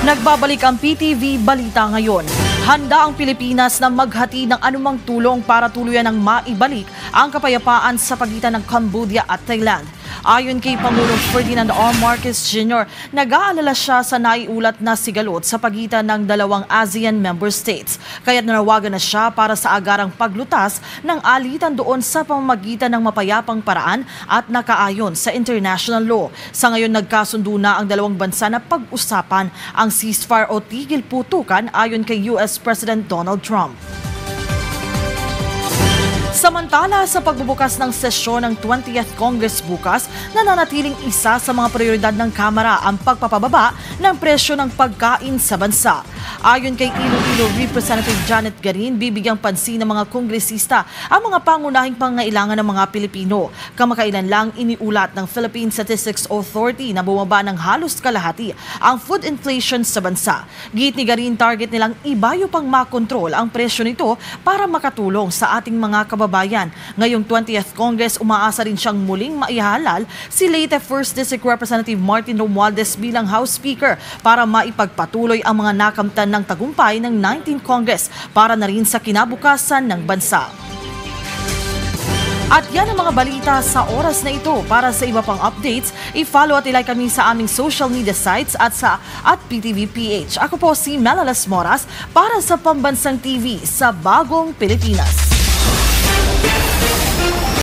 Nagbabalik ang PTV Balita ngayon. Handa ang Pilipinas na maghati ng anumang tulong para tuluyan ng maibalik ang kapayapaan sa pagitan ng Cambodia at Thailand. Ayon kay Pangulong Ferdinand R. Marcos Jr., nag-aalala siya sa naiulat na sigalot sa pagitan ng dalawang ASEAN member states. Kaya't nanawagan na siya para sa agarang paglutas ng alitan doon sa pamamagitan ng mapayapang paraan at nakaayon sa international law. Sa ngayon, nagkasundo na ang dalawang bansa na pag-usapan ang ceasefire o tigil putukan ayon kay US President Donald Trump. Samantala, sa pagbubukas ng sesyon ng 20th Congress bukas, nananatiling isa sa mga prioridad ng Kamara ang pagpapababa ng presyo ng pagkain sa bansa. Ayon kay Iloilo Representative Janet Garin, bibigyang pansin ng mga kongresista ang mga pangunahing pangangailangan ng mga Pilipino. Kamakailan lang iniulat ng Philippine Statistics Authority na bumaba ng halos kalahati ang food inflation sa bansa. Giit ni Garin, target nilang ibayo pang makontrol ang presyo nito para makatulong sa ating mga kababayan. Ngayong 20th Congress, umaasa rin siyang muling maihalal si Leyte 1st District Representative Martin Romualdez bilang House Speaker para maipagpatuloy ang mga nakamtan ng tagumpay ng 19th Congress para na rin sa kinabukasan ng bansa. At yan ang mga balita sa oras na ito. Para sa iba pang updates, i-follow at ilike kami sa aming social media sites at sa @PTVPH. Ako po si Melalas Moras para sa Pambansang TV sa Bagong Pilipinas.